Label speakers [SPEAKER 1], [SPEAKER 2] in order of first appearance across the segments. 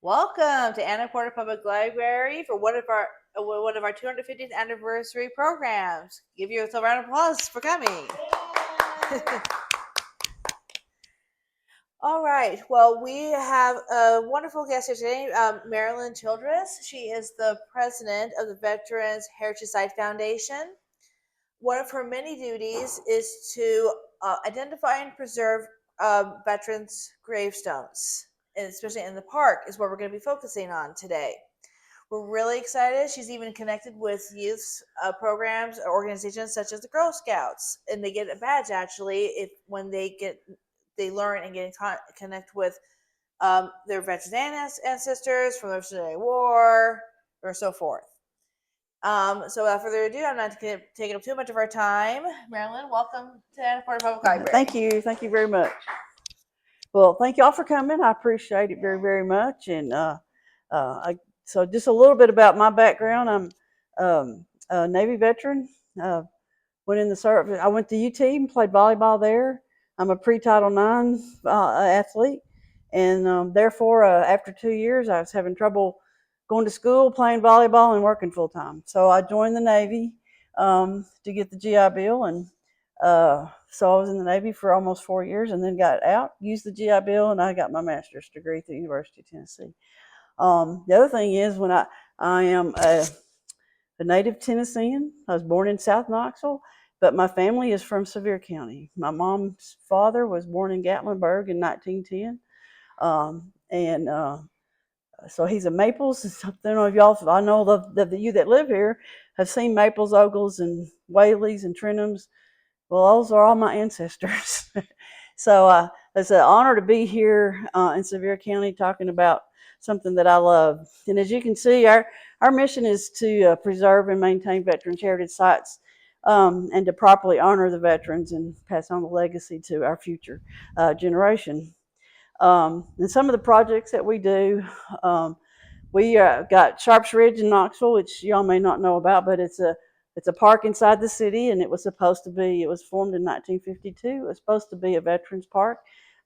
[SPEAKER 1] Welcome to Anna Porter Public Library for one of our 250th anniversary programs. Give you a round of applause for coming. All right. Well, we have a wonderful guest here today, Marilyn Childress. She is the president of the Veterans Heritage Site Foundation. One of her many duties is to identify and preserve veterans' gravestones, and especially in the park, is what we're going to be focusing on today. We're really excited. She's even connected with youth programs or organizations such as the Girl Scouts, and they get a badge actually if when they learn and get in connect with their veterans ancestors from the Revolutionary War or so forth. So without further ado, I'm not going to take up too much of our time. Marilyn, welcome to Anna Porter Public Library.
[SPEAKER 2] Thank you very much. Well, thank you all for coming. I appreciate it very, very much. And so just a little bit about my background. I'm a Navy veteran. Went in the service. I went to UT and played volleyball there. I'm a pre-Title IX athlete, and therefore, after 2 years, I was having trouble going to school, playing volleyball, and working full time. So I joined the Navy to get the GI Bill, and so I was in the Navy for almost 4 years, and then got out, used the GI Bill, and I got my master's degree through the University of Tennessee. The other thing is when I am a native Tennessean. I was born in South Knoxville, but my family is from Sevier County. My mom's father was born in Gatlinburg in 1910. So he's a Maples. I don't know if y'all, I know the you that live here have seen Maples, Ogles, and Whaleys and Trenthams. Well, those are all my ancestors. So it's an honor to be here in Sevier County talking about something that I love. And as you can see, our mission is to preserve and maintain veterans' heritage sites and to properly honor the veterans and pass on the legacy to our future generation. And some of the projects that we do, we got Sharps Ridge in Knoxville, which y'all may not know about, but it's a park inside the city, and it was formed in 1952. It was supposed to be a veterans park,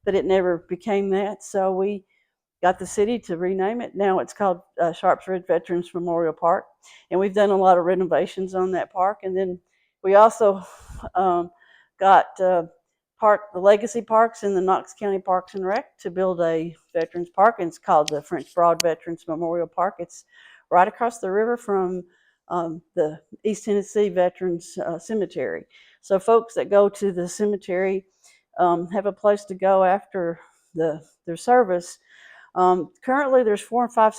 [SPEAKER 2] but it never became that. So we got the city to rename it. Now it's called Sharps Ridge Veterans Memorial Park, and we've done a lot of renovations on that park. And then we also got the legacy parks in the Knox County Parks and Rec to build a veterans park, and it's called the French Broad Veterans Memorial Park. It's right across the river from the East Tennessee Veterans Cemetery. So folks that go to the cemetery have a place to go after their service. Currently, there's 4 and 5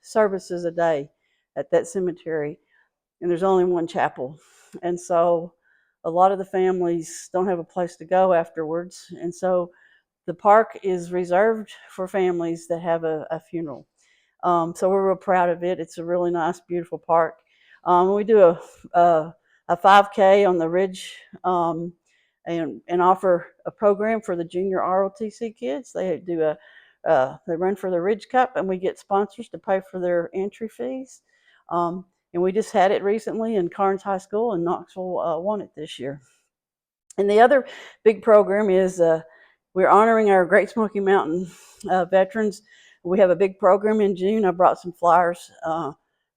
[SPEAKER 2] services a day at that cemetery, and there's only one chapel. And so a lot of the families don't have a place to go afterwards. And so the park is reserved for families that have a funeral. So we're real proud of it. It's a really nice, beautiful park. We do a 5K on the ridge and offer a program for the junior ROTC kids. They run for the Ridge Cup, and we get sponsors to pay for their entry fees. And we just had it recently in Carnes High School, and Knoxville won it this year. And the other big program is we're honoring our Great Smoky Mountain veterans. We have a big program in June. I brought some flyers.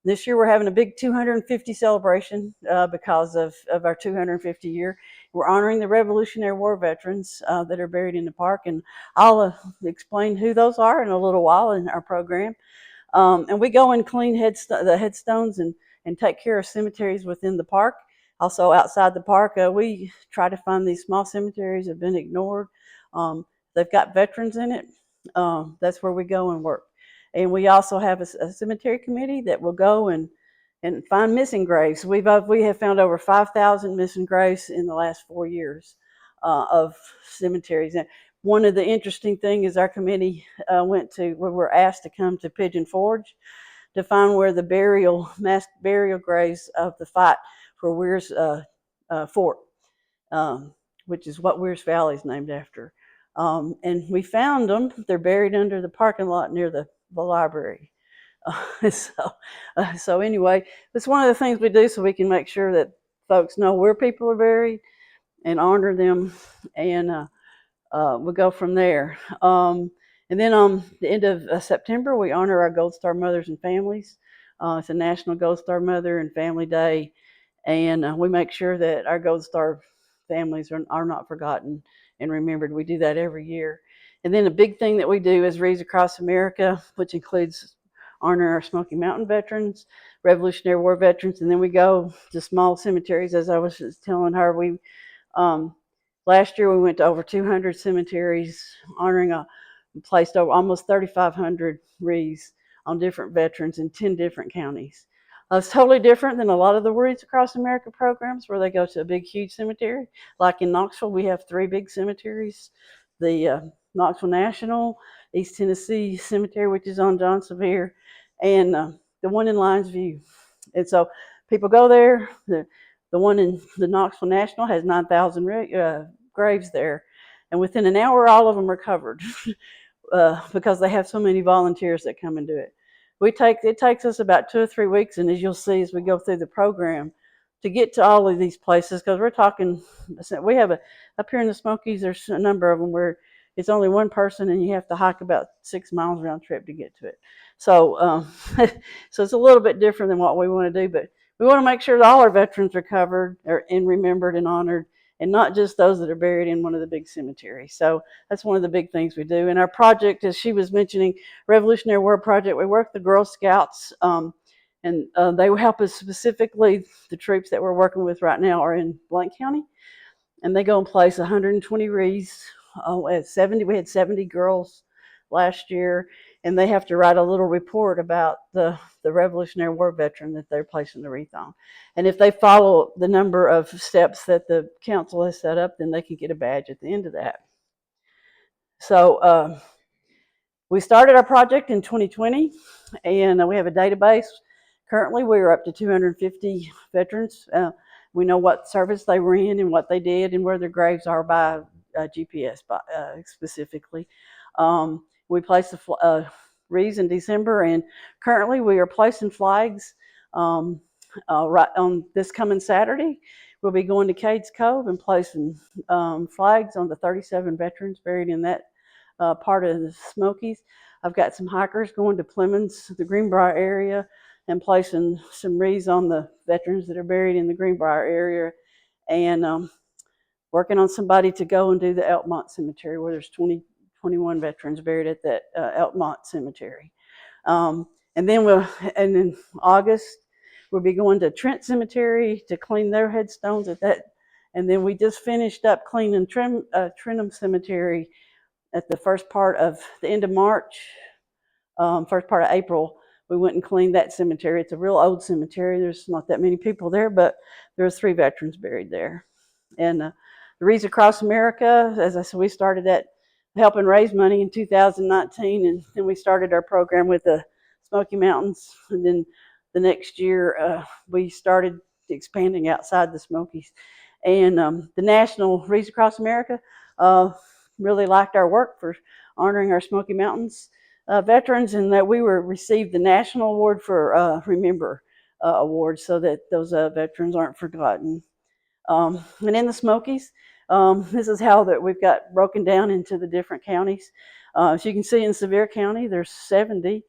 [SPEAKER 2] This year we're having a big 250 celebration because of our 250 year. We're honoring the Revolutionary War veterans that are buried in the park, and I'll explain who those are in a little while in our program. And we go and clean the headstones and take care of cemeteries within the park. Also outside the park, we try to find these small cemeteries that have been ignored. They've got veterans in it. That's where we go and work. And we also have a cemetery committee that will go and find missing graves. We have found over 5,000 missing graves in the last 4 years of cemeteries. And one of the interesting things is our committee we were asked to come to Pigeon Forge to find where the mass burial graves of the fight for Weir's Fort, which is what Weir's Valley is named after. And we found them. They're buried under the parking lot near the library. So anyway, it's one of the things we do so we can make sure that folks know where people are buried and honor them, and we'll go from there. And then on the end of September, we honor our Gold Star mothers and families. It's a National Gold Star Mother and Family Day, and we make sure that our Gold Star families are not forgotten and remembered. We do that every year. And then a big thing that we do is Wreaths Across America, which includes honor our Smoky Mountain veterans, Revolutionary War veterans, and then we go to small cemeteries. As I was just telling her, we um, last year we went to over 200 cemeteries, honoring placed over almost 3,500 wreaths on different veterans in 10 different counties. It's totally different than a lot of the Wreaths Across America programs where they go to a big, huge cemetery. Like in Knoxville, we have 3 big cemeteries: the Knoxville National, East Tennessee Cemetery, which is on John Sevier, and the one in Lions View. And so people go there. The one in the Knoxville National has 9,000 graves there, and within an hour, all of them are covered. Because they have so many volunteers that come and do it. It takes us about 2 or 3 weeks, and as you'll see as we go through the program, to get to all of these places, because we're talking, we have up here in the Smokies, there's a number of them where it's only one person and you have to hike about 6 miles round trip to get to it. So, so it's a little bit different than what we want to do, but we want to make sure that all our veterans are covered and remembered and honored, and not just those that are buried in one of the big cemeteries. So that's one of the big things we do. And our project, as she was mentioning, Revolutionary War Project, we work with the Girl Scouts, and they help us specifically. The troops that we're working with right now are in Blount County, and they go and place 120 wreaths. We had 70 girls last year, and they have to write a little report about the Revolutionary War veteran that they're placing the wreath on. And if they follow the number of steps that the council has set up, then they can get a badge at the end of that. So we started our project in 2020, and we have a database. Currently, we're up to 250 veterans. We know what service they were in and what they did and where their graves are by GPS specifically. We placed the wreaths in December, and currently we are placing flags right on this coming Saturday. We'll be going to Cades Cove and placing flags on the 37 veterans buried in that part of the Smokies. I've got some hikers going to Plymouth, the Greenbrier area, and placing some wreaths on the veterans that are buried in the Greenbrier area, and working on somebody to go and do the Elkmont Cemetery, where there's 21 veterans buried at that Elkmont Cemetery. And then in August, we'll be going to Trent Cemetery to clean their headstones at that. And then we just finished up cleaning Trentham Cemetery at the first part of the end of March, first part of April. We went and cleaned that cemetery. It's a real old cemetery. There's not that many people there, but there's 3 veterans buried there. And the Wreaths Across America, as I said, we started that helping raise money in 2019, and then we started our program with the Smoky Mountains. And then the next year, we started expanding outside the Smokies. And the National Wreaths Across America really liked our work for honoring our Smoky Mountains veterans, and that we received the National Award for Remember Award, so that those veterans aren't forgotten. And in the Smokies, this is how that we've got broken down into the different counties. As you can see, in Sevier County, there's 70.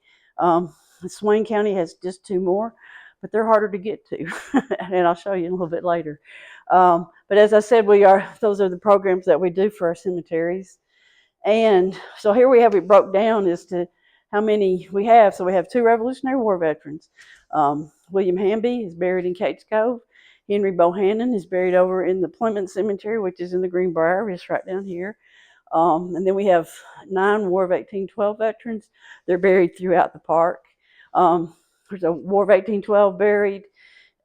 [SPEAKER 2] Swain County has just 2 more, but they're harder to get to, and I'll show you a little bit later. But as I said, those are the programs that we do for our cemeteries. And so here we have it broke down as to how many we have. So we have 2 Revolutionary War veterans. William Hamby is buried in Cades Cove. Henry Bohannon is buried over in the Plymouth Cemetery, which is in the Greenbrier, just right down here. And then we have 9 War of 1812 veterans. They're buried throughout the park. There's a War of 1812 buried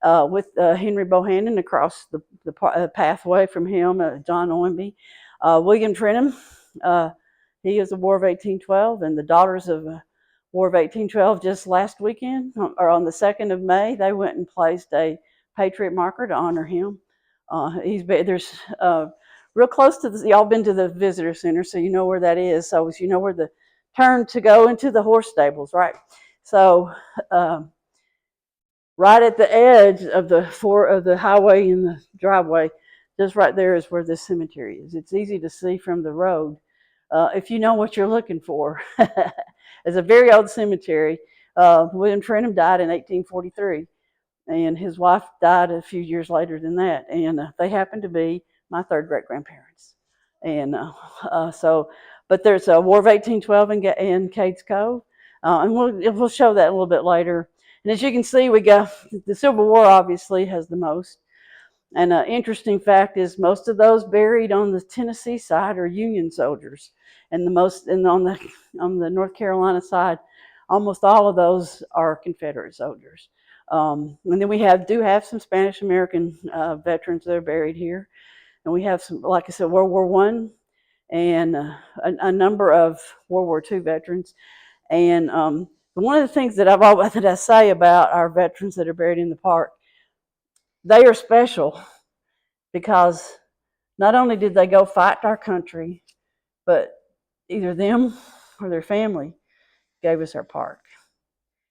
[SPEAKER 2] with Henry Bohannon across the pathway from him, John Owenby. William Trentham, he is a War of 1812, and the Daughters of War of 1812 just last weekend, or on the 2nd of May, they went and placed a Patriot marker to honor him. There's real close to y'all been to the visitor center, so you know where that is. So you know where the turn to go into the horse stables, right? So right at the edge of the highway and the driveway, just right there is where this cemetery is. It's easy to see from the road. if you know what you're looking for. It's a very old cemetery. William Trenum died in 1843, and his wife died a few years later than that. And they happen to be my third great grandparents. And but there's a War of 1812 in Cades Cove, and we'll show that a little bit later. And as you can see, we got the Civil War obviously has the most. And an interesting fact is most of those buried on the Tennessee side are Union soldiers, and on the North Carolina side, almost all of those are Confederate soldiers. And then we do have some Spanish American veterans that are buried here, and we have some, like I said, World War One, and a number of World War II veterans. And one of the things that I say about our veterans that are buried in the park, they are special because not only did they go fight our country, but either them or their family gave us our park.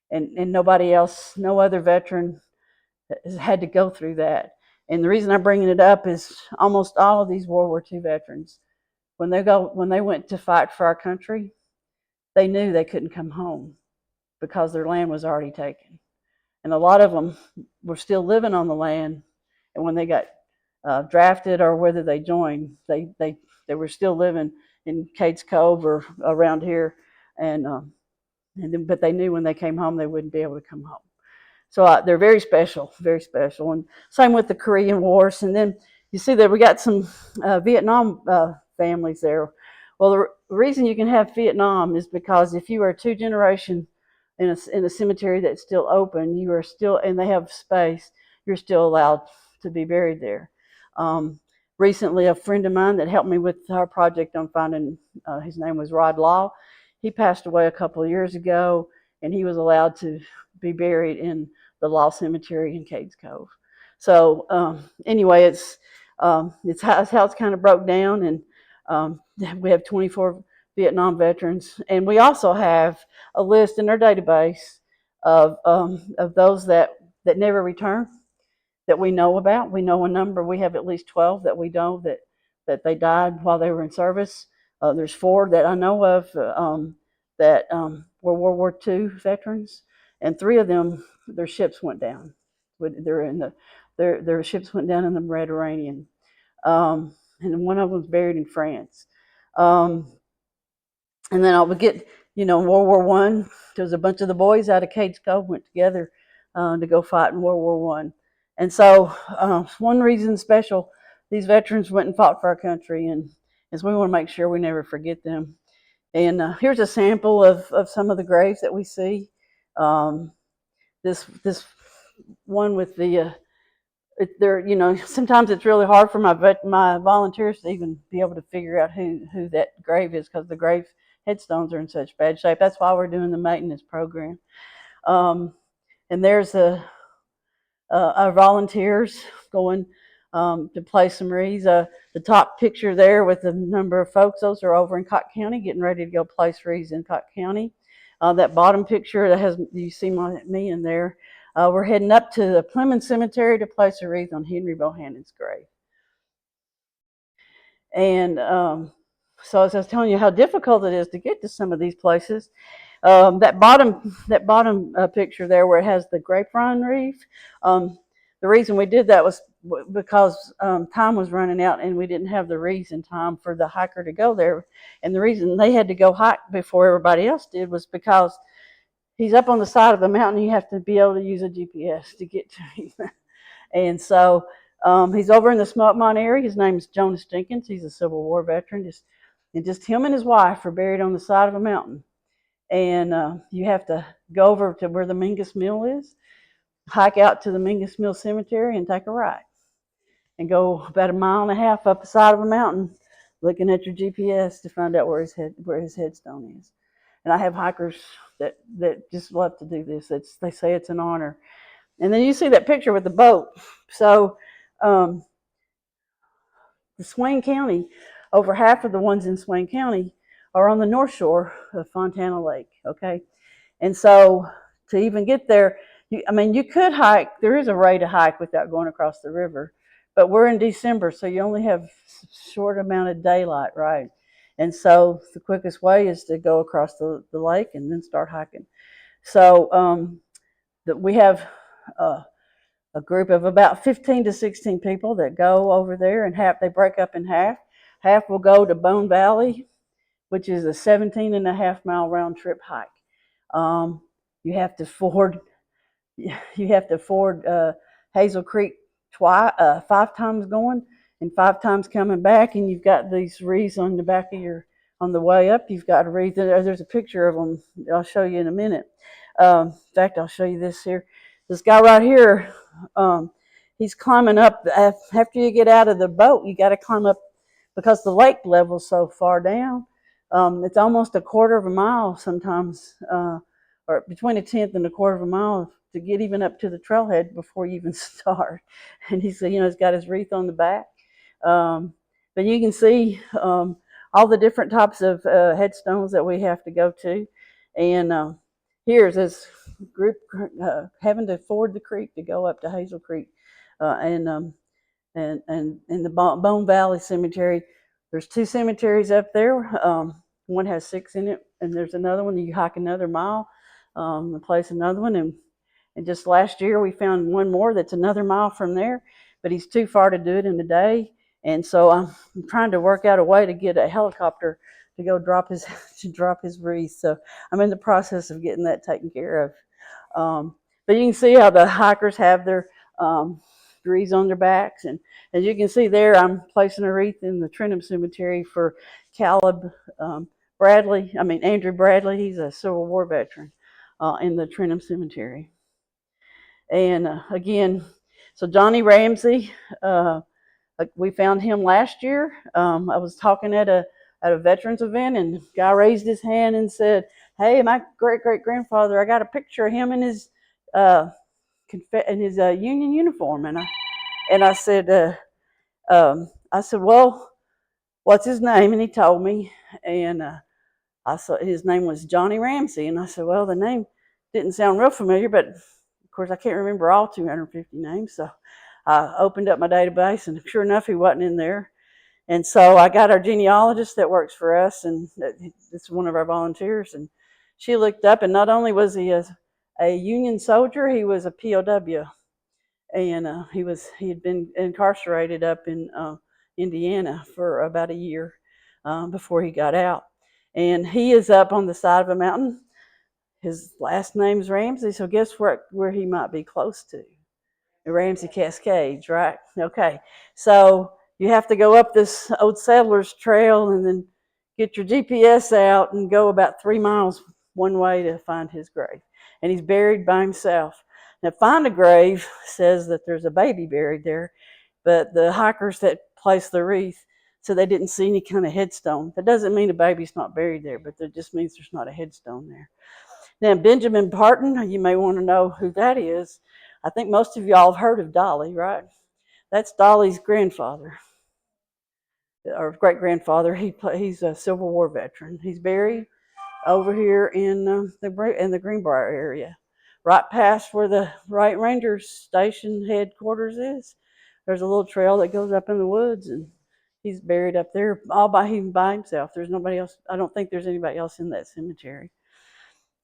[SPEAKER 2] And nobody else, no other veteran has had to go through that. And the reason I'm bringing it up is almost all of these World War II veterans, when they went to fight for our country, they knew they couldn't come home because their land was already taken. And a lot of them were still living on the land, and when they got drafted or whether they joined, they were still living in Cades Cove or around here, and but they knew when they came home they wouldn't be able to come home. So they're very special, very special. And same with the Korean Wars. And then you see that we got some Vietnam families there. Well, the reason you can have Vietnam is because if you are two generation in a cemetery that's still open, you are still, and they have space, you're still allowed to be buried there. Recently, a friend of mine that helped me with our project on finding, his name was Rod Law. He passed away a couple of years ago, and he was allowed to be buried in the Law Cemetery in Cades Cove. So anyway, it's how it's kind of broke down, and we have 24 Vietnam veterans, and we also have a list in our database of those that never returned that we know about. We know a number. We have at least 12 that we know that they died while they were in service. There's 4 that I know of that were World War II veterans, and 3 of them, their ships went down. Their ships went down in the Mediterranean, and one of them was buried in France. And then I would get, World War One. There was a bunch of the boys out of Cades Cove went together to go fight in World War One. And so, one reason special, these veterans went and fought for our country, and is we want to make sure we never forget them. And here's a sample of some of the graves that we see. This one with the sometimes it's really hard for my volunteers to even be able to figure out who that grave is because the grave headstones are in such bad shape. That's why we're doing the maintenance program. And there's our volunteers going to place some wreaths. The top picture there with the number of folks, those are over in Cotton County getting ready to go place wreaths in Cotton County. That bottom picture that has, you see me in there, we're heading up to the Plymouth Cemetery to place a wreath on Henry Bohannon's grave. And so as I was telling you how difficult it is to get to some of these places, that bottom picture there where it has the grapevine wreath, the reason we did that was because time was running out and we didn't have the wreaths in time for the hiker to go there. And the reason they had to go hike before everybody else did was because he's up on the side of the mountain. You have to be able to use a GPS to get to him. And so he's over in the Smoky area. His name is Jonas Jenkins. He's a Civil War veteran. Just him and his wife are buried on the side of a mountain. And you have to go over to where the Mingus Mill is, hike out to the Mingus Mill Cemetery, and take a right, and go about 1.5 miles up the side of a mountain, looking at your GPS to find out where his headstone is. And I have hikers that just love to do this. They say it's an honor. And then you see that picture with the boat. So the Swain County, over half of the ones in Swain County are on the north shore of Fontana Lake. Okay, and so to even get there, you could hike. There is a way to hike without going across the river, but we're in December, so you only have short amount of daylight, right? And so the quickest way is to go across the lake and then start hiking. So we have a group of about 15 to 16 people that go over there, and they break up in half. Half will go to Bone Valley, which is a 17.5 mile round trip hike. Um, you have to ford Hazel Creek 5 times going and 5 times coming back, and you've got these wreaths on the back of on the way up. You've got a wreath. There's a picture of them. I'll show you in a minute. In fact, I'll show you this here. This guy right here, he's climbing up. After you get out of the boat, you got to climb up because the lake level's so far down. It's almost a quarter of a mile sometimes, or between a tenth and a quarter of a mile to get even up to the trailhead before you even start. And he's got his wreath on the back. But you can see all the different types of headstones that we have to go to. And here's this group having to ford the creek to go up to Hazel Creek. And in the Bone Valley Cemetery, there's 2 cemeteries up there. One has 6 in it, and there's another one. You hike another mile, and place another one. And just last year, we found one more that's another mile from there, but he's too far to do it in a day. And so I'm trying to work out a way to get a helicopter to go drop his wreath. So I'm in the process of getting that taken care of. But you can see how the hikers have their wreaths on their backs, and as you can see there, I'm placing a wreath in the Trenton Cemetery for Caleb Andrew Bradley. He's a Civil War veteran in the Trenton Cemetery. And again, so Johnny Ramsey, we found him last year. I was talking at a veterans event, and a guy raised his hand and said, "Hey, my great grandfather, I got a picture of him in his Union uniform." And I said, "Well, what's his name?" And he told me, and I saw his name was Johnny Ramsey. And I said, "Well, the name didn't sound real familiar, but of course I can't remember all 250 names." So I opened up my database, and sure enough, he wasn't in there. And so I got our genealogist that works for us, and it's one of our volunteers. And she looked up, and not only was he a Union soldier, he was a POW, and he had been incarcerated up in Indiana for about a year before he got out. And he is up on the side of a mountain. His last name's Ramsey, so guess where he might be close to? The Ramsey Cascades, right? Okay, so you have to go up this old settlers trail and then get your GPS out and go about 3 miles one way to find his grave. And he's buried by himself. Now, Find a Grave says that there's a baby buried there, but the hikers that placed the wreath said they didn't see any kind of headstone. That doesn't mean a baby's not buried there, but that just means there's not a headstone there. Now, Benjamin Barton, you may want to know who that is. I think most of y'all have heard of Dolly, right? That's Dolly's grandfather, or great-grandfather. He's a Civil War veteran. He's buried over here in the Greenbrier area, right past where the Wright Rangers Station headquarters is. There's a little trail that goes up in the woods, and he's buried up there all by himself. There's nobody else. I don't think there's anybody else in that cemetery.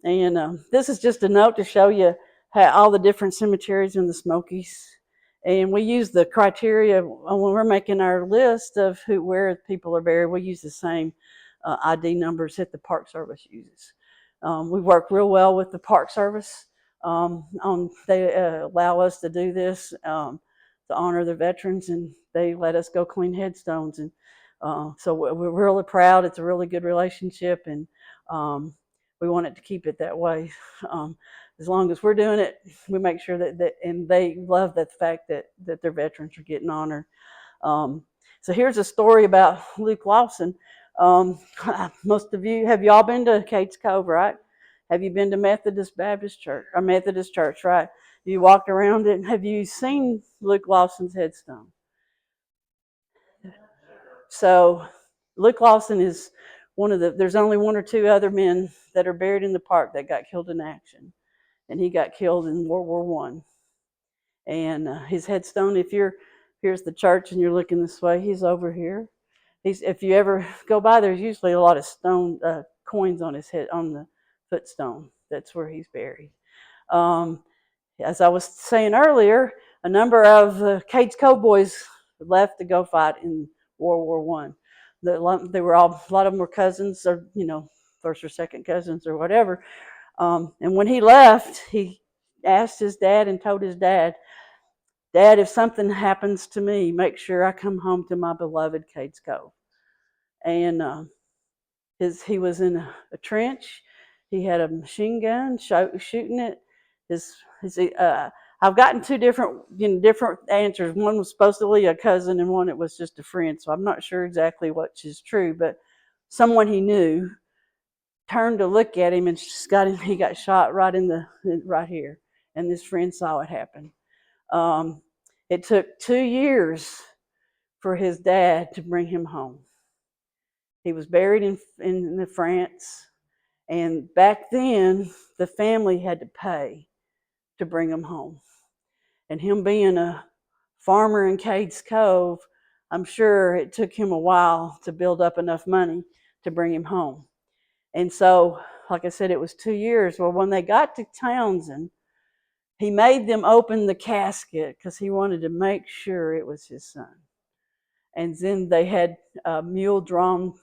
[SPEAKER 2] And this is just a note to show you how all the different cemeteries in the Smokies. And we use the criteria when we're making our list of where people are buried. We use the same ID numbers that the Park Service uses. We work real well with the Park Service. They allow us to do this to honor the veterans, and they let us go clean headstones. And so we're really proud. It's a really good relationship, and we want it to keep it that way. As long as we're doing it, we make sure that and they love the fact that their veterans are getting honored. So here's a story about Luke Lawson. Most of you, have y'all been to Cates Cove, right? Have you been to Methodist Baptist Church or Methodist Church, right? You walked around it. Have you seen Luke Lawson's headstone? So Luke Lawson is there's only 1 or 2 other men that are buried in the park that got killed in action. And he got killed in World War One. And his headstone, here's the church and you're looking this way, he's over here. If you ever go by, there's usually a lot of stone coins on his head, on the footstone. That's where he's buried. Um, as I was saying earlier, a number of Cade's Cowboys left to go fight in World War One. They were all, a lot of them were cousins, or first or second cousins or whatever. And when he left, he asked his dad and told his dad, "Dad, if something happens to me, make sure I come home to my beloved Cade's Cove." And he was in a trench. He had a machine gun shooting it. I've gotten two different answers. One was supposedly a cousin, and one it was just a friend. So I'm not sure exactly which is true, but someone he knew turned to look at him and he got shot right here, and this friend saw it happen. Um, it took 2 years for his dad to bring him home. He was buried in France, and back then the family had to pay to bring him home. And him being a farmer in Cades Cove, I'm sure it took him a while to build up enough money to bring him home. And so, like I said, it was 2 years. Well, when they got to Townsend, he made them open the casket because he wanted to make sure it was his son. And then they had mule-drawn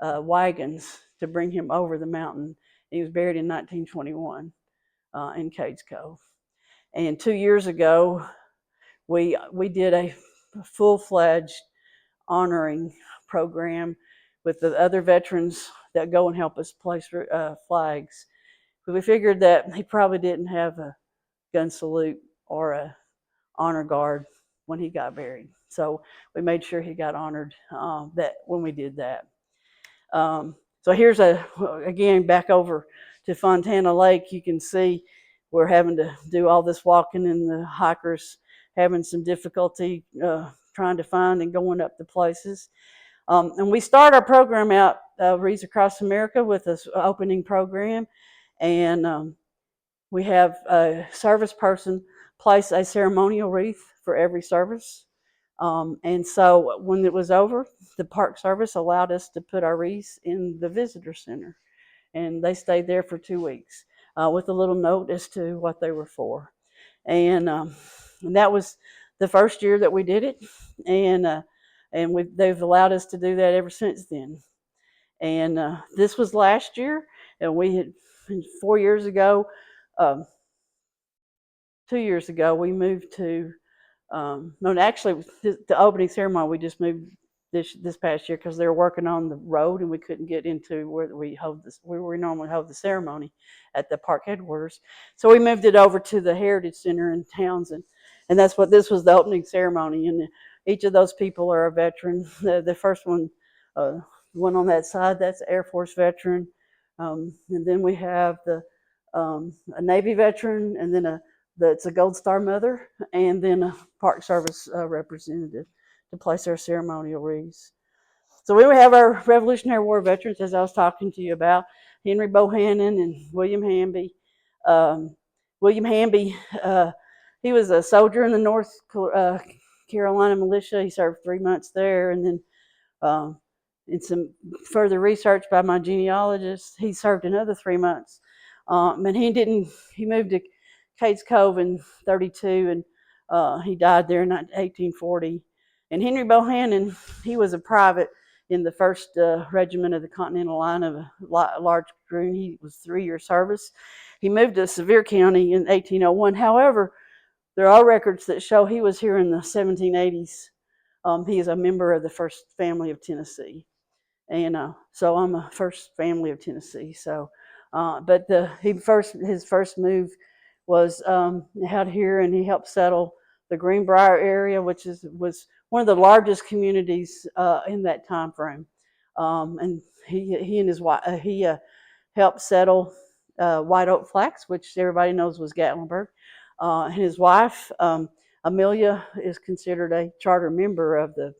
[SPEAKER 2] wagons to bring him over the mountain. He was buried in 1921 in Cades Cove. And 2 years ago, we did a full-fledged honoring program with the other veterans that go and help us place flags. But we figured that he probably didn't have a gun salute or a honor guard when he got buried. So we made sure he got honored that when we did that. So here's again, back over to Fontana Lake. You can see we're having to do all this walking, and the hikers having some difficulty trying to find and going up the places. And we start our program out, Wreaths Across America, with this opening program. And we have a service person place a ceremonial wreath for every service. And so when it was over, the Park Service allowed us to put our wreaths in the visitor center. And they stayed there for 2 weeks with a little note as to what they were for. And that was the first year that we did it. And they've allowed us to do that ever since then. And this was last year, and we had 4 years ago, 2 years ago, we moved to no, actually, the opening ceremony we just moved this past year because they were working on the road and we couldn't get into where we normally hold the ceremony at the park headquarters. So we moved it over to the Heritage Center in Townsend, and that's what this was, the opening ceremony. And each of those people are a veteran. The first one, one on that side, that's an Air Force veteran, and then we have a Navy veteran, and then it's a Gold Star mother, and then a Park Service representative to place our ceremonial wreaths. So we have our Revolutionary War veterans, as I was talking to you about, Henry Bohannon and William Hamby. William Hamby, he was a soldier in the North Carolina militia. He served 3 months there, and then in some further research by my genealogist, he served another 3 months. And he moved to Cades Cove in 1932, and he died there in 1840. And Henry Bohannon, he was a private in the 1st Regiment of the Continental Line of a large dragoon. He was 3-year service. He moved to Sevier County in 1801. However, there are records that show he was here in the 1780s. He is a member of the First Family of Tennessee. And so I'm a First Family of Tennessee. So, but his first move was out here, and he helped settle the Greenbrier area, which was one of the largest communities in that time frame. And he and his wife helped settle White Oak Flats, which everybody knows was Gatlinburg. And his wife, Amelia, is considered a charter member of the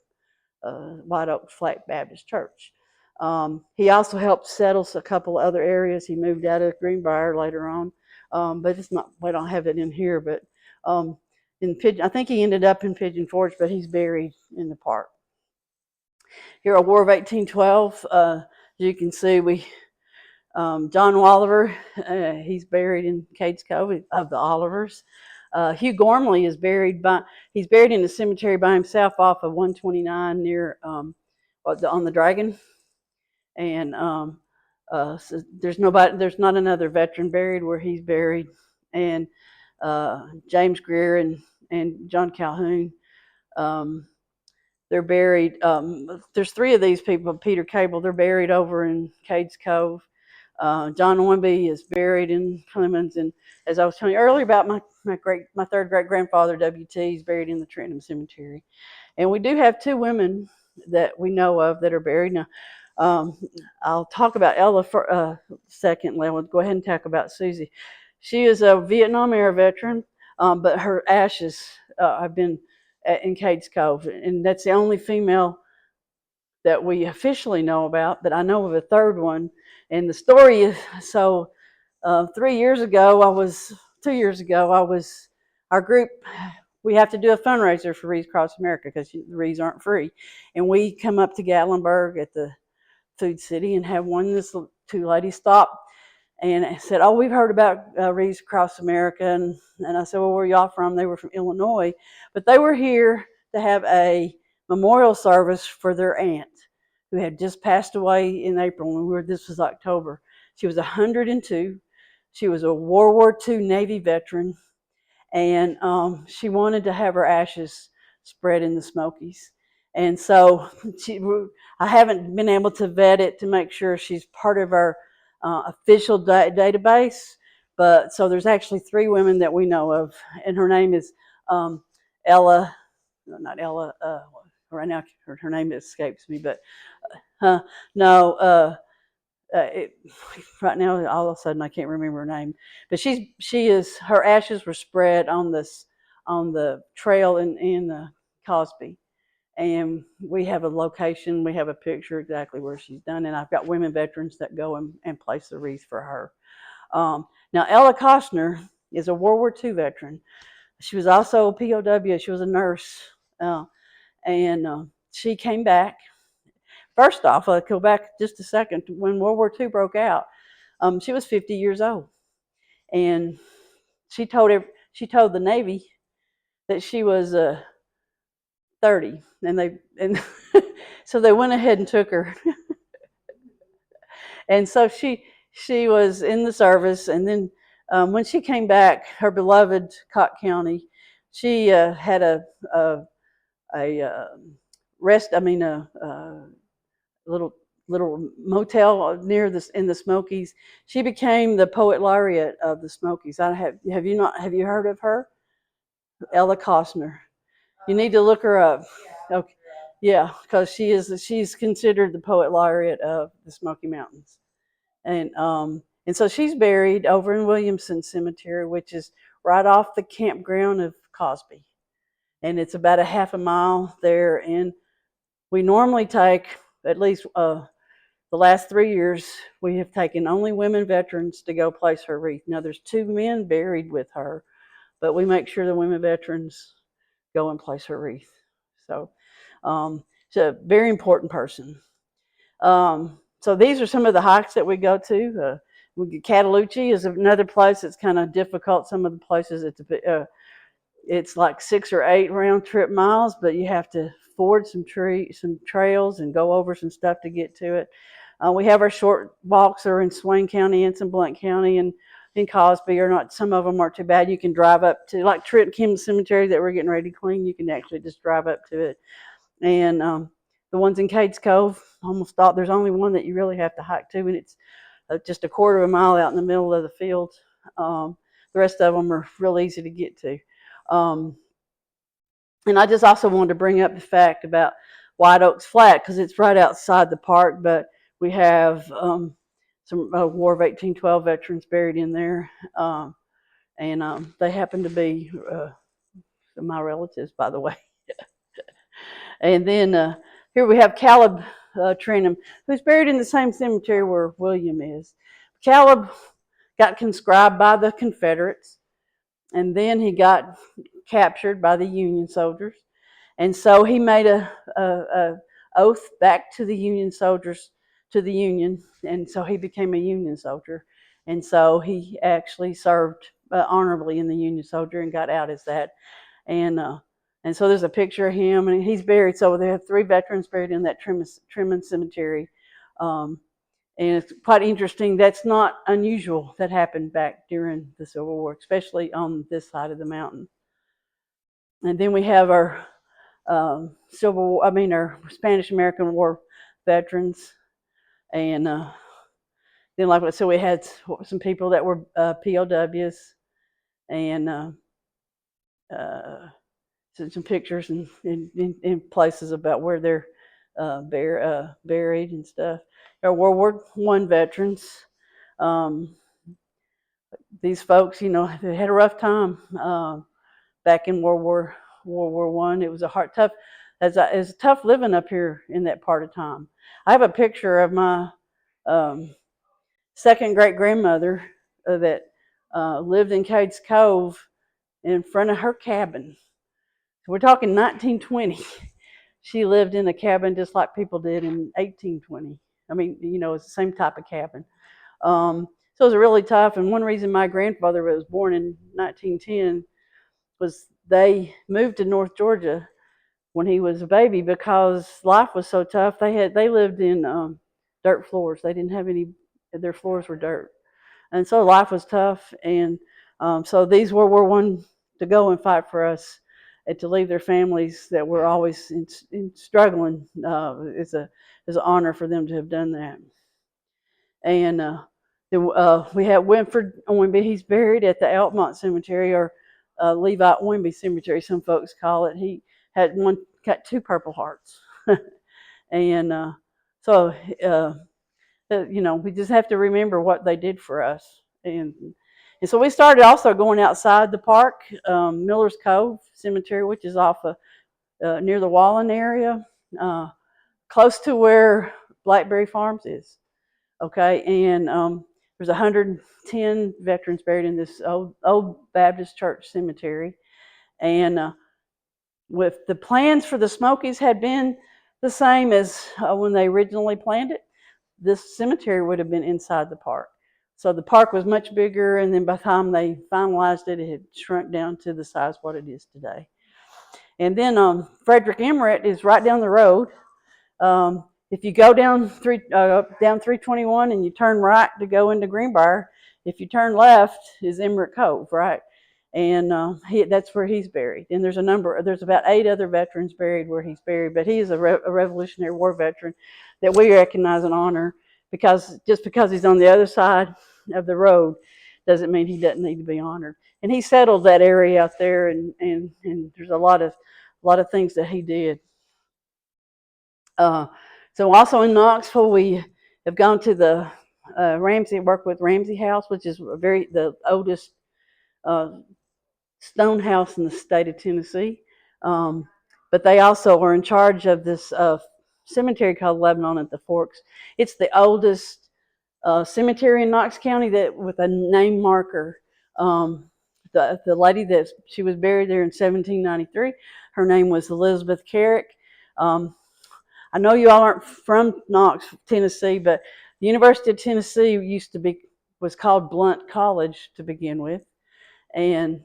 [SPEAKER 2] White Oak Flat Baptist Church. He also helped settle a couple of other areas. He moved out of Greenbrier later on, but it's not. We don't have it in here. But I think he ended up in Pigeon Forge, but he's buried in the park. Here at War of 1812, as you can see, we John Walliver, he's buried in Cades Cove of the Olivers. Hugh Gormley is he's buried in the cemetery by himself off of 129 near on the Dragon. And so there's not another veteran buried where he's buried. And James Greer and John Calhoun, they're buried. There's three of these people. Peter Cable, they're buried over in Cades Cove. John Owenby is buried in Clemens, and as I was telling you earlier about my third great grandfather W.T. is buried in the Trenton Cemetery, and we do have two women that we know of that are buried now. I'll talk about Ella for a second. We'll go ahead and talk about Susie. She is a Vietnam era veteran, but her ashes have been in Cades Cove, and that's the only female that we officially know about. But I know of a third one, and the story is so. 2 years ago, our group. We have to do a fundraiser for Wreaths Across America because the wreaths aren't free, and we come up to Gatlinburg at the Food City and have this two ladies stop and said, "Oh, we've heard about Wreaths Across America," and I said, "Well, where are y'all from?" They were from Illinois, but they were here to have a memorial service for their aunt who had just passed away in April, and this was October. She was 102. She was a World War II Navy veteran, and she wanted to have her ashes spread in the Smokies. And so I haven't been able to vet it to make sure she's part of our official database. But so there's actually three women that we know of, and her name is Ella, not Ella. Right now, her name escapes me, but no. It, right now, all of a sudden, I can't remember her name. But her ashes were spread on the trail in Cosby, and we have a location, we have a picture exactly where she's done, and I've got women veterans that go and place the wreath for her. Now, Ella Costner is a World War II veteran. She was also a POW. She was a nurse, and she came back. First off, I'll go back just a second. When World War II broke out, she was 50 years old, and she told the Navy that she was 30, and so they went ahead and took her, and so she was in the service, and then when she came back, her beloved Cott County, she had a rest. I mean a little motel near this in the Smokies. She became the poet laureate of the Smokies. Have you heard of her? Ella Costner. You need to look her up. Okay. Yeah, because she's considered the poet laureate of the Smoky Mountains. And so she's buried over in Williamson Cemetery, which is right off the campground of Cosby. And it's about a half a mile there. And we normally take at least the last 3 years, we have taken only women veterans to go place her wreath. Now, there's two men buried with her, but we make sure the women veterans go and place her wreath. So, she's a very important person. So these are some of the hikes that we go to. Cataloochee is another place that's kind of difficult. Some of the places it's like 6 or 8 round trip miles, but you have to ford some trails and go over some stuff to get to it. We have our short walks are in Swain County and some Blount County and in Cosby or not. Some of them aren't too bad. You can drive up to like Trent Kim Cemetery that we're getting ready to clean. You can actually just drive up to it. And the ones in Cades Cove, almost all, there's only one that you really have to hike to, and it's just a quarter of a mile out in the middle of the field. The rest of them are real easy to get to. And I just also wanted to bring up the fact about White Oaks Flat because it's right outside the park, but we have some War of 1812 veterans buried in there, and they happen to be my relatives, by the way. And then here we have Caleb Trenham, who's buried in the same cemetery where William is. Caleb got conscribed by the Confederates, and then he got captured by the Union soldiers. And so he made a oath back to the Union soldiers, to the Union, and so he became a Union soldier. And so he actually served honorably in the Union soldier and got out as that. And uh, and so there's a picture of him, and he's buried. So they have 3 veterans buried in that Tremont Cemetery. Um, and it's quite interesting. That's not unusual. That happened back during the Civil War, especially on this side of the mountain. And then we have our our Spanish American War veterans, and then, like I said, we had some people that were POWs, and some pictures in places about where they're buried and stuff. Our World War I veterans. Um, these folks, they had a rough time back in World War One. It was a hard, tough. It's tough living up here in that part of time. I have a picture of my um, second great grandmother that lived in Cades Cove in front of her cabin. So we're talking 1920. She lived in a cabin just like people did in 1820. I mean, it's the same type of cabin. So it was really tough. And one reason my grandfather was born in 1910 was they moved to North Georgia when he was a baby because life was so tough. They lived in dirt floors. They didn't have any. Their floors were dirt, and so life was tough. And so these were one to go and fight for us, and to leave their families that were always in struggling. It's an honor for them to have done that. And we have Winford Owenby. He's buried at the Altamont Cemetery, or Levi Owenby Cemetery, some folks call it. He got 2 Purple Hearts, and so we just have to remember what they did for us. And so we started also going outside the park, Miller's Cove Cemetery, which is off of, near the Wallen area, close to where Blackberry Farms is. Okay, and there's 110 veterans buried in this old Baptist church cemetery. And with the plans for the Smokies had been the same as when they originally planned it, this cemetery would have been inside the park. So the park was much bigger, and then by the time they finalized it, it had shrunk down to the size what it is today. And then Frederick Emmerich is right down the road. If you go down 321 and you turn right to go into Greenbrier, if you turn left is Emmerich Cove, right? And that's where he's buried. And there's about 8 other veterans buried where he's buried, but he is a Revolutionary War veteran that we recognize and honor, because just because he's on the other side of the road doesn't mean he doesn't need to be honored. And he settled that area out there, and there's a lot of things that he did. So also in Knoxville, we have gone to the work with Ramsey House, which is the oldest stone house in the state of Tennessee. But they also are in charge of this cemetery called Lebanon at the Forks. It's the oldest cemetery in Knox County with a name marker. The lady she was buried there in 1793. Her name was Elizabeth Carrick. I know you all aren't from Knox, Tennessee, but the University of Tennessee was called Blount College to begin with. And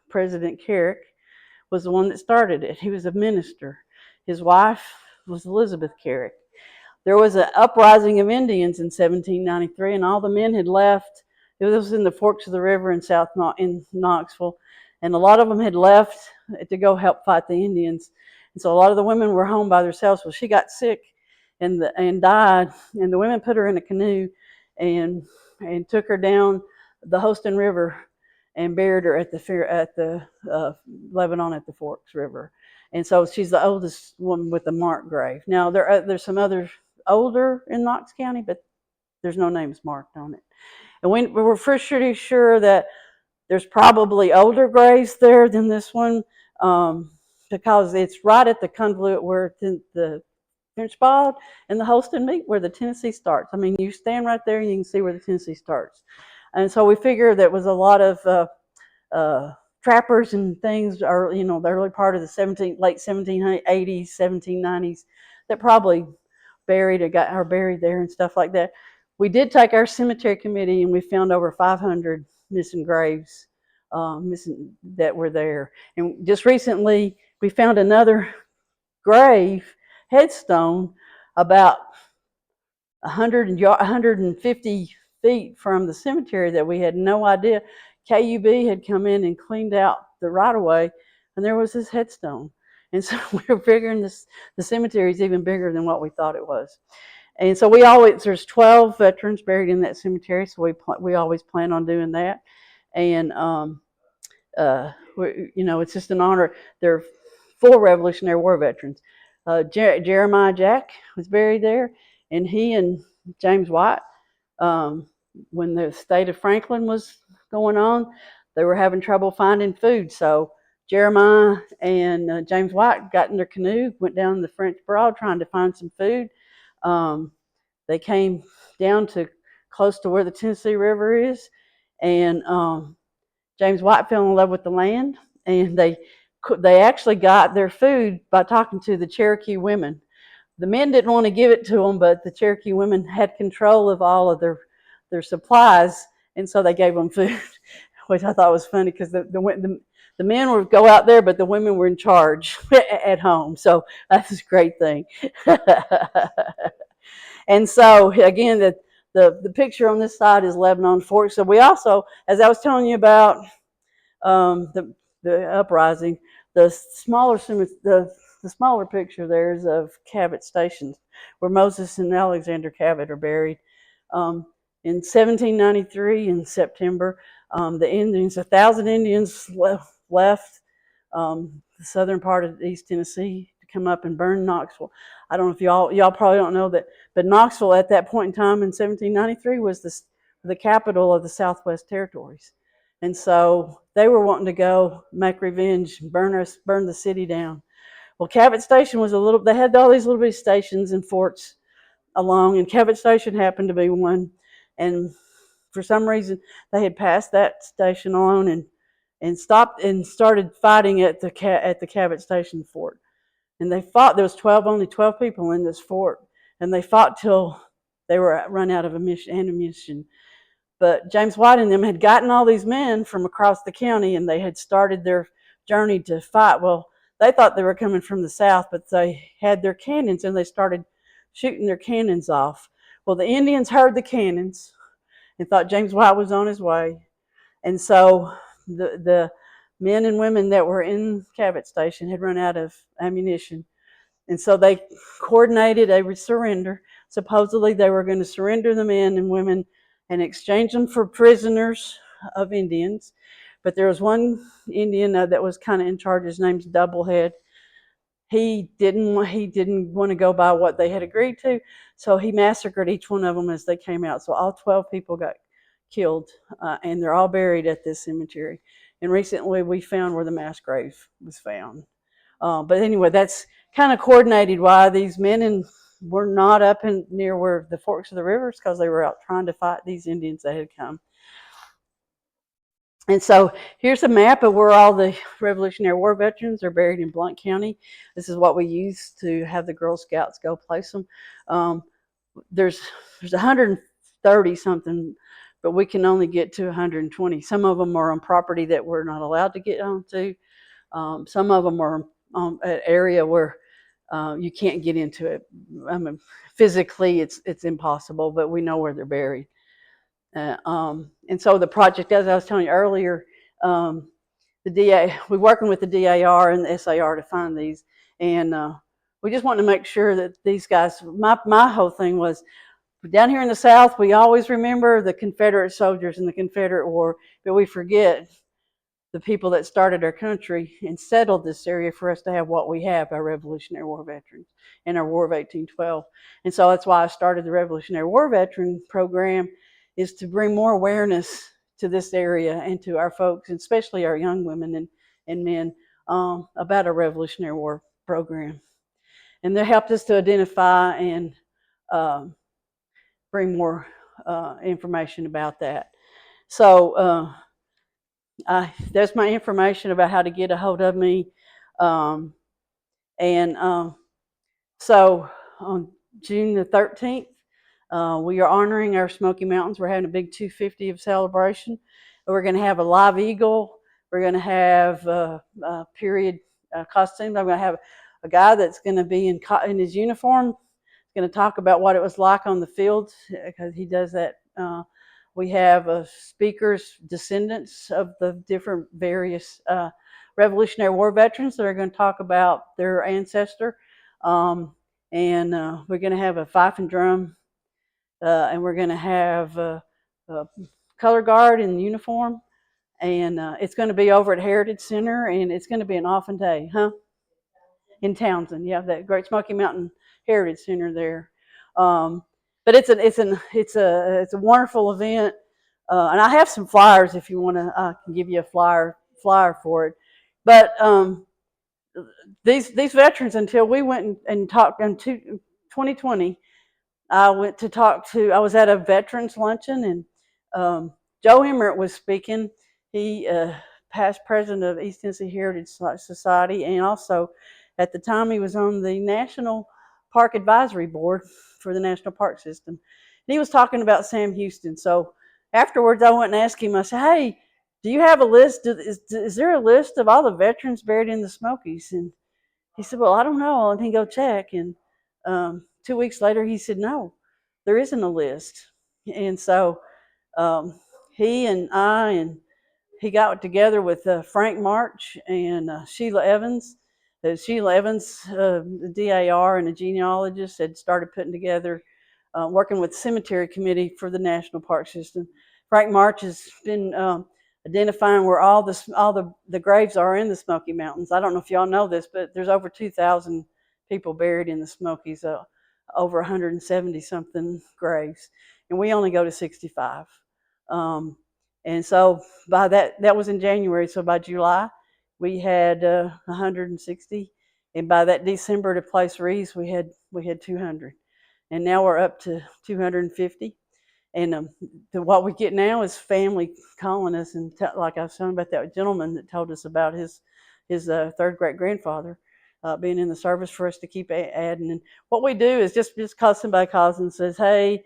[SPEAKER 2] President Carrick, was the one that started it. He was a minister. His wife was Elizabeth Carrick. There was an uprising of Indians in 1793, and all the men had left. It was in the Forks of the River in Knoxville, and a lot of them had left to go help fight the Indians. And so a lot of the women were home by themselves. Well, she got sick and died, and the women put her in a canoe and took her down the Houston River and buried her at the Lebanon at the Forks River. And so she's the oldest woman with a marked grave. Now there's some others older in Knox County, but there's no names marked on it. And we're for sure that there's probably older graves there than this one, because it's right at the convoluted where the Finchbald and the Holston meet, where the Tennessee starts. I mean, you stand right there and you can see where the Tennessee starts. And so we figured there was a lot of trappers and things are, the early part of the late 1780s, 1790s, that probably are buried there and stuff like that. We did take our cemetery committee and we found over 500 missing graves, missing that were there. And just recently, we found another grave headstone about 150 feet from the cemetery that we had no idea. KUB had come in and cleaned out the right of way, and there was this headstone. And so we were figuring the cemetery is even bigger than what we thought it was. And so there's 12 veterans buried in that cemetery, so we always plan on doing that. And it's just an honor. They're full Revolutionary War veterans. Jeremiah Jack was buried there, and he and James White, when the state of Franklin was going on, they were having trouble finding food. So Jeremiah and James White got in their canoe, went down the French Broad trying to find some food. They came down to close to where the Tennessee River is, and James White fell in love with the land, and they actually got their food by talking to the Cherokee women. The men didn't want to give it to them, but the Cherokee women had control of all of their supplies, and so they gave them food, which I thought was funny because the men would go out there, but the women were in charge at home. So that's a great thing. And so again, the picture on this side is Lebanon Fork. So we also, as I was telling you about the uprising, the smaller picture there is of Cabot Station, where Moses and Alexander Cabot are buried. In 1793, in September, the Indians, 1,000 Indians left the southern part of East Tennessee to come up and burn Knoxville. I don't know if y'all probably don't know that, but Knoxville at that point in time in 1793 was the capital of the Southwest Territories. And so they were wanting to go make revenge, burn the city down. Well, Cabot Station was they had all these little bitty stations and forts along, and Cabot Station happened to be one. And for some reason, they had passed that station on and stopped and started fighting at the Cabot Station fort. And they fought. There was only 12 people in this fort, and they fought till they were run out of ammunition. But James White and them had gotten all these men from across the county, and they had started their journey to fight. Well, they thought they were coming from the south, but they had their cannons, and they started shooting their cannons off. Well, the Indians heard the cannons and thought James White was on his way. And so the men and women that were in Cabot Station had run out of ammunition. And so they coordinated a surrender. Supposedly they were going to surrender the men and women and exchange them for prisoners of Indians. But there was one Indian that was kind of in charge. His name's Doublehead. He didn't want to go by what they had agreed to, so he massacred each one of them as they came out. So all 12 people got killed, and they're all buried at this cemetery. And recently we found where the mass grave was found. But anyway, that's kind of coordinated why these men were not up near where the forks of the rivers, because they were out trying to fight these Indians that had come. And so here's a map of where all the Revolutionary War veterans are buried in Blount County. This is what we use to have the Girl Scouts go place them. There's 130 something, but we can only get to 120. Some of them are on property that we're not allowed to get onto. Some of them are on an area where you can't get into it. I mean, physically, it's impossible, but we know where they're buried. And so the project, as I was telling you earlier, we're working with the DAR and the SAR to find these, and we just want to make sure that these guys. My whole thing was, down here in the South, we always remember the Confederate soldiers in the Confederate War, but we forget the people that started our country and settled this area for us to have what we have, our Revolutionary War veterans and our War of 1812. And so that's why I started the Revolutionary War Veteran Program, is to bring more awareness to this area and to our folks, especially our young women and men, about our Revolutionary War program. And they helped us to identify and bring more information about that. So There's my information about how to get a hold of me. Um, and so on June the 13th, we are honoring our Smoky Mountains. We're having a big 250th celebration. We're going to have a live eagle. We're going to have period costumes. I'm going to have a guy that's going to be in his uniform. He's going to talk about what it was like on the field because he does that. We have speakers, descendants of the different various Revolutionary War veterans that are going to talk about their ancestor. And we're going to have a fife and drum, and we're going to have a color guard in uniform. And it's going to be over at Heritage Center, and it's going to be an awesome day, huh? In Townsend, yeah, that Great Smoky Mountain Heritage Center there. But it's a wonderful event, and I have some flyers if you want to. I can give you a flyer for it. But these veterans, until we went and talked in 2020, I went to talk to. I was at a veterans luncheon, and Joe Emmerich was speaking. He past president of East Tennessee Heritage Society, and also at the time he was on the National Park Advisory Board for the National Park System. And he was talking about Sam Houston. So afterwards, I went and asked him. I said, "Hey, do you have a list? Is there a list of all the veterans buried in the Smokies?" And he said, "Well, I don't know. Let me go check." And 2 weeks later, he said, "No, there isn't a list." And so um, he and I and he got together with Frank March and Sheila Evans. Sheila Evans, the DAR and a genealogist, had started putting together, working with the cemetery committee for the National Park System. Frank March has been identifying where all the graves are in the Smoky Mountains. I don't know if y'all know this, but there's over 2,000 people buried in the Smokies, over 170 something graves, and we only go to 65. And so that was in January. So by July, we had 160, and by that December to place wreaths, we had 200, and now we're up to 250. And what we get now is family calling us, and like I was telling about that gentleman that told us about his third great grandfather being in the service, for us to keep adding. And what we do is just cause somebody calls and says, "Hey,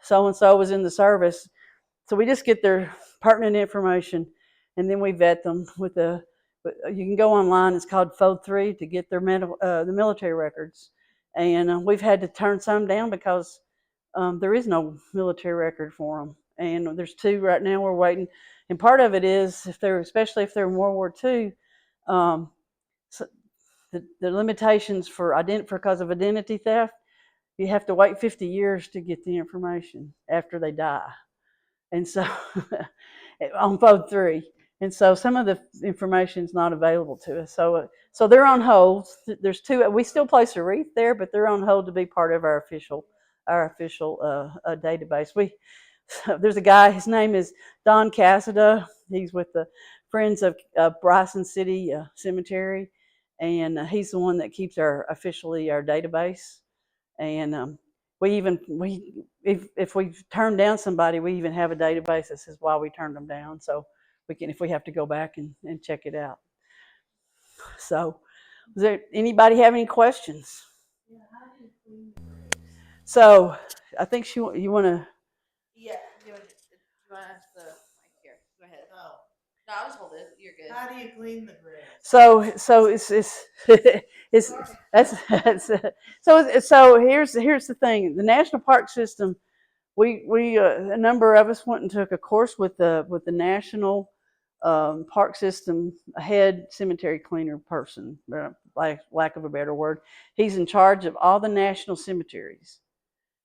[SPEAKER 2] so and so was in the service." So we just get their pertinent information, and then we vet them with the. You can go online. It's called FOD3 to get their the military records, and we've had to turn some down because there is no military record for them, and there's two right now we're waiting. And part of it is especially if they're in World War II, um, so the limitations because of identity theft. You have to wait 50 years to get the information after they die. And so on FOD3. And so some of the information is not available to us. So they're on hold. There's two. We still place a wreath there, but they're on hold to be part of our official database. There's a guy. His name is Don Cassada. He's with the Friends of Bryson City Cemetery, and he's the one that keeps our database. And if we turn down somebody, we even have a database that says why we turned them down, so we can, if we have to go back and check it out. So does anybody have any questions? So I think you want to.
[SPEAKER 1] Yeah. Do you want to ask the mic here? Go ahead. Oh. No, I'll just hold it. You're good. How do you clean the graves?
[SPEAKER 2] So it's so here's the thing. The National Park System, we a number of us went and took a course with the National Park System head cemetery cleaner person, like lack of a better word. He's in charge of all the national cemeteries,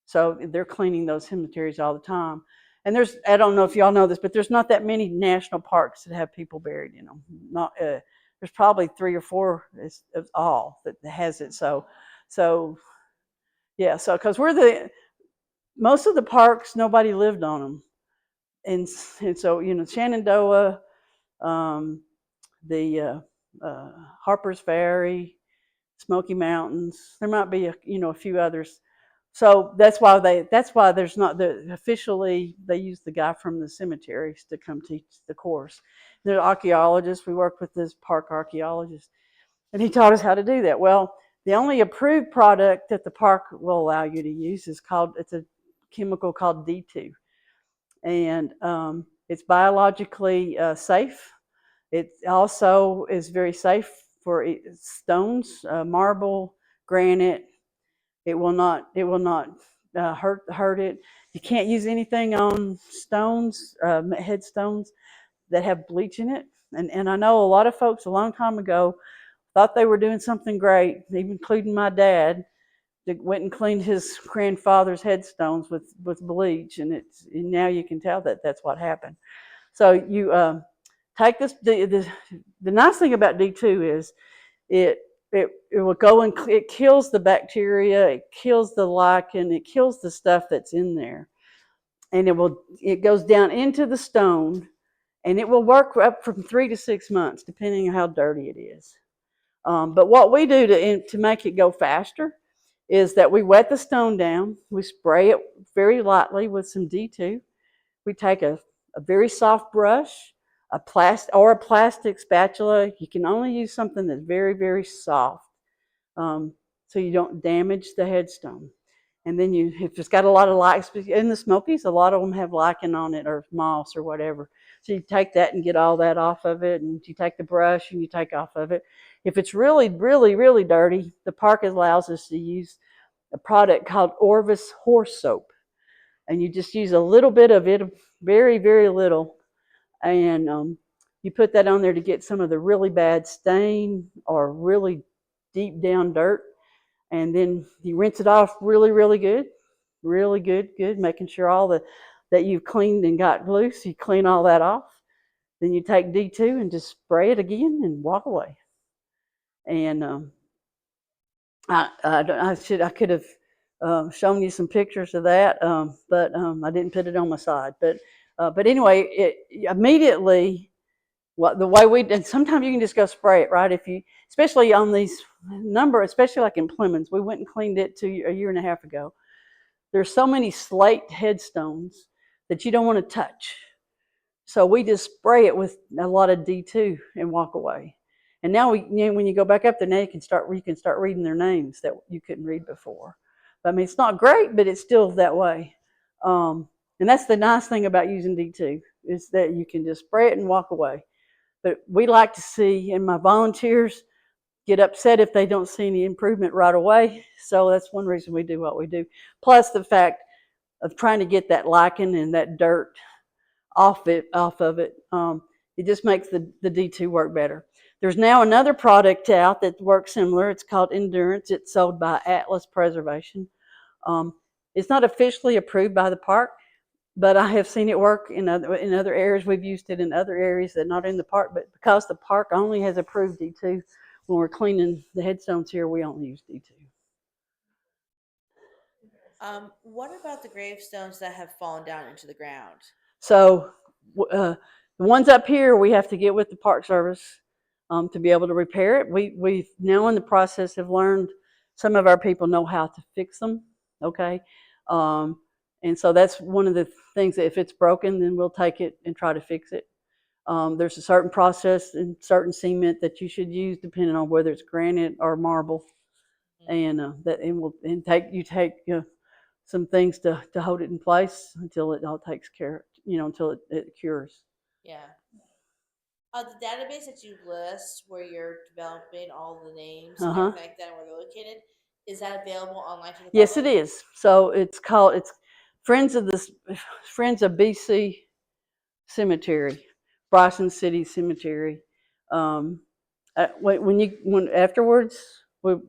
[SPEAKER 2] so they're cleaning those cemeteries all the time. And I don't know if y'all know this, but there's not that many national parks that have people buried in them. Not there's probably 3 or 4 of all that has it. So yeah, so because most of the parks, nobody lived on them. And so Shenandoah, the Harper's Ferry, Smoky Mountains. There might be a few others, So that's why there's not officially they use the guy from the cemeteries to come teach the course. They're archaeologists. We work with this park archaeologist, and he taught us how to do that. Well, the only approved product that the park will allow you to use it's a chemical called D2, and it's biologically safe. It also is very safe for stones, marble, granite. It will not hurt it. You can't use anything on stones, headstones that have bleach in it. And I know a lot of folks a long time ago thought they were doing something great, even including my dad, that went and cleaned his grandfather's headstones with bleach, and now you can tell that that's what happened. So you take this. The nice thing about D2 is it it will go and it kills the bacteria, it kills the lichen, it kills the stuff that's in there, and it goes down into the stone, and it will work up from 3 to 6 months depending on how dirty it is. But what we do to make it go faster is that we wet the stone down, we spray it very lightly with some D2. We take a very soft brush, a plastic spatula. You can only use something that's very, very soft, um, so you don't damage the headstone. And then if it's got a lot of lichen in the Smokies, a lot of them have lichen on it or moss or whatever. So you take that and get all that off of it, and you take the brush and you take off of it. If it's really, really, really dirty, the park allows us to use a product called Orvis horse soap, and you just use a little bit of it, very, very little, and you put that on there to get some of the really bad stain or really deep down dirt, and then you rinse it off really, really good, making sure all that you've cleaned and got loose, you clean all that off. Then you take D2 and just spray it again and walk away. And I could have shown you some pictures of that, but I didn't put it on my side. But anyway, it immediately the way and sometimes you can just go spray it, right? If you, especially on these especially like in Plymouth, we went and cleaned it a year and a half ago. There's so many slate headstones that you don't want to touch. So we just spray it with a lot of D2 and walk away. And now when you go back up there, now you can start reading their names that you couldn't read before. I mean, it's not great, but it's still that way. And that's the nice thing about using D2 is that you can just spray it and walk away. But we like to see, and my volunteers get upset if they don't see any improvement right away. So that's one reason we do what we do. Plus the fact of trying to get that lichen and that dirt off of it. It just makes the D2 work better. There's now another product out that works similar. It's called Endurance. It's sold by Atlas Preservation. Um, it's not officially approved by the park, but I have seen it work in other areas. We've used it in other areas that are not in the park, but because the park only has approved D2, when we're cleaning the headstones here, we only use D2.
[SPEAKER 1] What about the gravestones that have fallen down into the ground?
[SPEAKER 2] So the ones up here, we have to get with the Park Service to be able to repair it. We've now in the process have learned some of our people know how to fix them. Okay. Um, and so that's one of the things that if it's broken, then we'll take it and try to fix it. There's a certain process and certain cement that you should use depending on whether it's granite or marble, and you take some things to hold it in place until it all takes care, until it cures.
[SPEAKER 1] Yeah. The database that you list where you're developing all the names
[SPEAKER 2] Uh
[SPEAKER 1] and
[SPEAKER 2] huh.
[SPEAKER 1] everything like that and where they're located, is that available online to the
[SPEAKER 2] Yes, it
[SPEAKER 1] public?
[SPEAKER 2] is. So it's Friends of the Friends of BC Cemetery, Bryson City Cemetery. Um, when afterwards,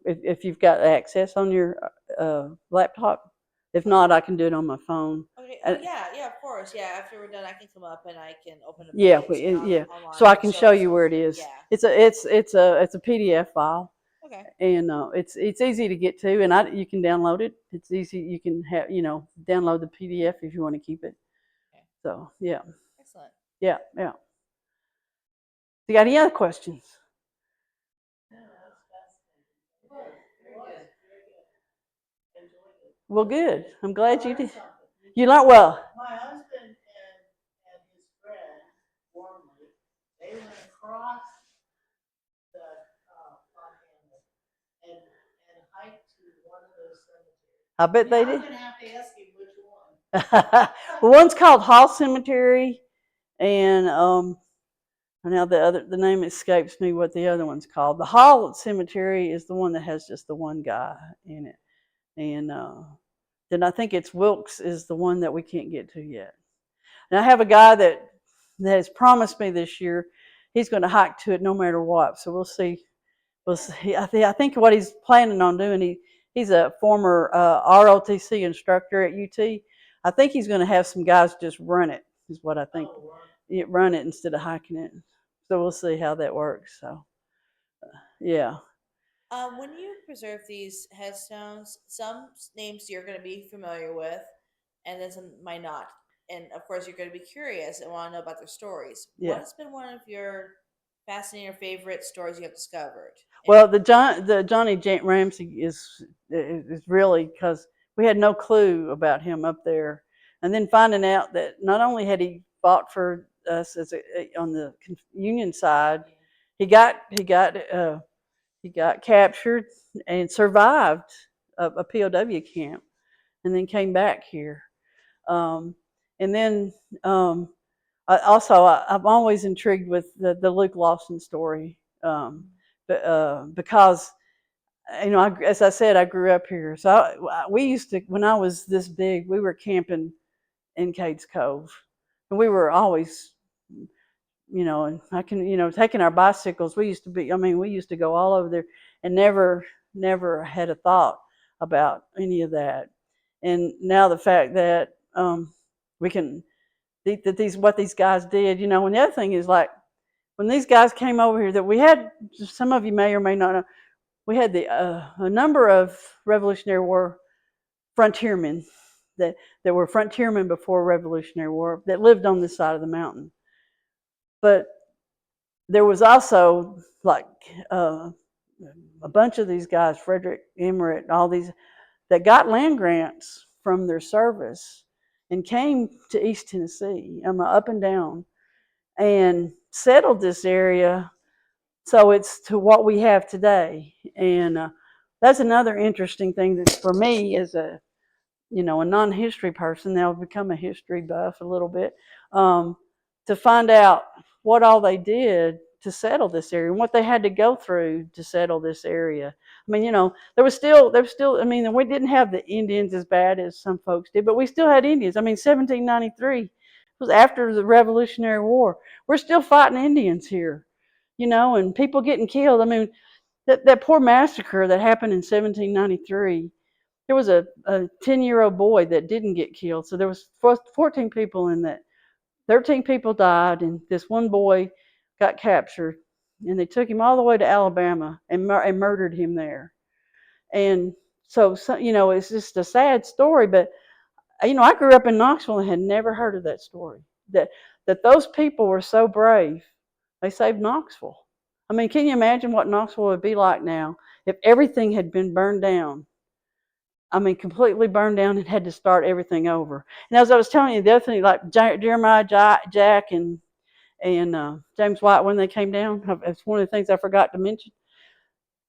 [SPEAKER 2] if you've got access on your laptop, if not, I can do it on my phone.
[SPEAKER 1] Okay. Oh
[SPEAKER 2] Uh,
[SPEAKER 1] yeah, yeah, of course. Yeah. After we're done, I can come up and I can open a
[SPEAKER 2] yeah,
[SPEAKER 1] page
[SPEAKER 2] yeah. So
[SPEAKER 1] online
[SPEAKER 2] I
[SPEAKER 1] and
[SPEAKER 2] can
[SPEAKER 1] show
[SPEAKER 2] show
[SPEAKER 1] me
[SPEAKER 2] you
[SPEAKER 1] some.
[SPEAKER 2] where it is.
[SPEAKER 1] Yeah.
[SPEAKER 2] It's a PDF file,
[SPEAKER 1] Okay.
[SPEAKER 2] and it's easy to get to, and you can download it. It's easy. You can have download the PDF if you want to keep it.
[SPEAKER 1] Okay.
[SPEAKER 2] So yeah,
[SPEAKER 1] Excellent.
[SPEAKER 2] yeah. You got any other questions? Well, good. I'm glad you did. You learned well.
[SPEAKER 3] My husband and his friend, Warmly, they went across the continent and hiked to one of those cemeteries.
[SPEAKER 2] I bet they did.
[SPEAKER 3] I'm going to have to ask him which one.
[SPEAKER 2] Well, one's called Hall Cemetery, and now the name escapes me what the other one's called. The Hall Cemetery is the one that has just the one guy in it, and then I think it's Wilkes is the one that we can't get to yet. And I have a guy that has promised me this year he's going to hike to it no matter what. So we'll see. We'll see. I think what he's planning on doing, he's a former ROTC instructor at UT. I think he's going to have some guys just run it, is what I think. Run it instead of hiking it. So we'll see how that works. So, yeah.
[SPEAKER 1] When you preserve these headstones, some names you're going to be familiar with, and then some might not. And of course, you're going to be curious and want to know about their stories.
[SPEAKER 2] Yeah.
[SPEAKER 1] What has been one of your fascinating or favorite stories you have discovered?
[SPEAKER 2] Well, the Johnny Ramsey is really because we had no clue about him up there, and then finding out that not only had he fought for us on the Union side, he got captured and survived a POW camp, and then came back here. And then I'm always intrigued with the Luke Lawson story, because as I said, I grew up here. So we used to, when I was this big, we were camping in Cades Cove, and we were always, and taking our bicycles. We used to go all over there, and never had a thought about any of that. And now the fact that we can, what these guys did, and the other thing is, like, when these guys came over here, that we had, some of you may or may not know, we had a number of Revolutionary War frontiermen that were frontiermen before Revolutionary War that lived on this side of the mountain. But there was also, like, a bunch of these guys, Frederick Emmerich, all these, that got land grants from their service and came to East Tennessee, up and down, and settled this area. So it's to what we have today. And that's another interesting thing that for me as a non-history person, now I've become a history buff a little bit, to find out what all they did to settle this area and what they had to go through to settle this area. I mean, there was still, we didn't have the Indians as bad as some folks did, but we still had Indians. I mean, 1793 was after the Revolutionary War. We're still fighting Indians here, and people getting killed. I mean, that poor massacre that happened in 1793, there was a 10-year-old boy that didn't get killed. So there was 14 people in that. 13 people died, and this one boy got captured, and they took him all the way to Alabama and murdered him there. And so it's just a sad story, but I grew up in Knoxville and had never heard of that story. That those people were so brave, they saved Knoxville. I mean, can you imagine what Knoxville would be like now if everything had been burned down? I mean, completely burned down and had to start everything over. And as I was telling you, the other thing, like Jeremiah, Jack, and James White, when they came down, it's one of the things I forgot to mention.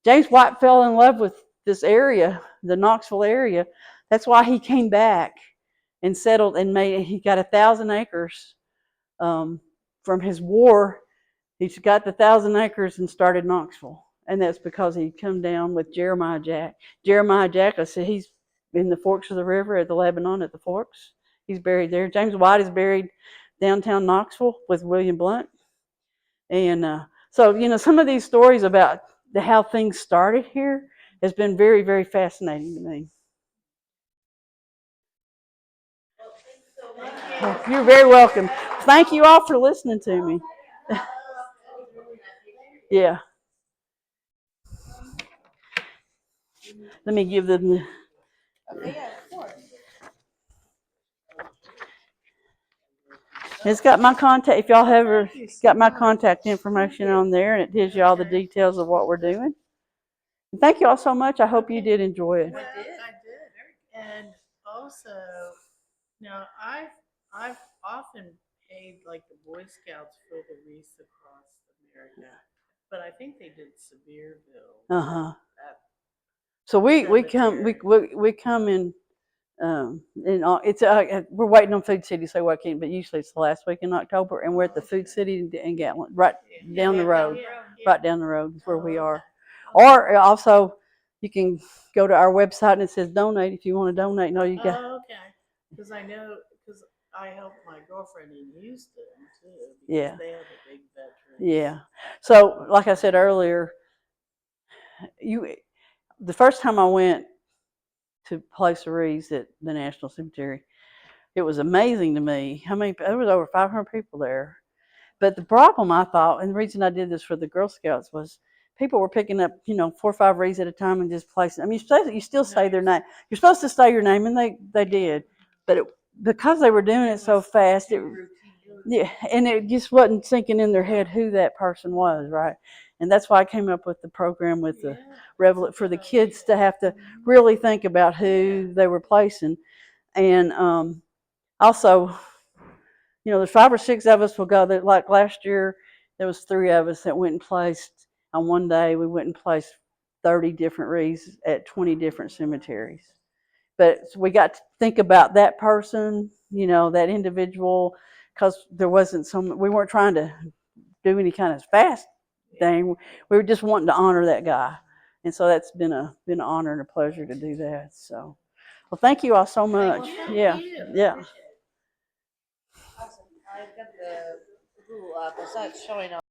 [SPEAKER 2] James White fell in love with this area, the Knoxville area. That's why he came back and settled and he got 1,000 acres from his war. He got the 1,000 acres and started Knoxville. And that's because he come down with Jeremiah Jack. Jeremiah Jack, I said, he's in the Forks of the River at the Lebanon at the Forks. He's buried there. James White is buried downtown Knoxville with William Blount. And so, some of these stories about how things started here has been very, very fascinating to me. Well, you're very welcome. Thank you all for listening to me. Yeah. Let me give them the...
[SPEAKER 1] Okay, yeah, of course.
[SPEAKER 2] It's got my contact. If y'all have got my contact information on there, and it gives you all the details of what we're doing. Thank you all so much. I hope you did enjoy it.
[SPEAKER 3] I did. And also, now I've often paid like the Boy Scouts for the wreaths across America, but I think they did Sevierville. At
[SPEAKER 2] So we come in. It's we're waiting on Food City, so I can't. But usually it's the last week in October, and we're at the Food City in Gatlin, right down the road. Right down the road is where we are. Or also, you can go to our website and it says donate if you want to donate. No, you got.
[SPEAKER 3] Oh, okay. Because I know, because I helped my girlfriend in Houston too. Because
[SPEAKER 2] Yeah.
[SPEAKER 3] they have a big veterans.
[SPEAKER 2] Yeah. So, like I said earlier, the first time I went to place the wreaths at the National Cemetery, it was amazing to me. There was over 500 people there. But the problem I thought, and the reason I did this for the Girl Scouts was people were picking up, 4 or 5 wreaths at a time and just placing. I mean, you still say their name. You're supposed to say your name, and they did. But because they were doing it so fast, and it just wasn't sinking in their head who that person was, right? And that's why I came up with the program with the for the kids to have to really think about who they were placing, and also, there's 5 or 6 of us will go. Like last year, there was 3 of us that went and placed on one day. We went and placed 30 different wreaths at 20 different cemeteries. But we got to think about that person, that individual, because there wasn't we weren't trying to do any kind of fast thing. We were just wanting to honor that guy, and so that's been an honor and a pleasure to do that. So, well, thank you all so much. Yeah.
[SPEAKER 1] Awesome. I've got the Google up. It's not showing on.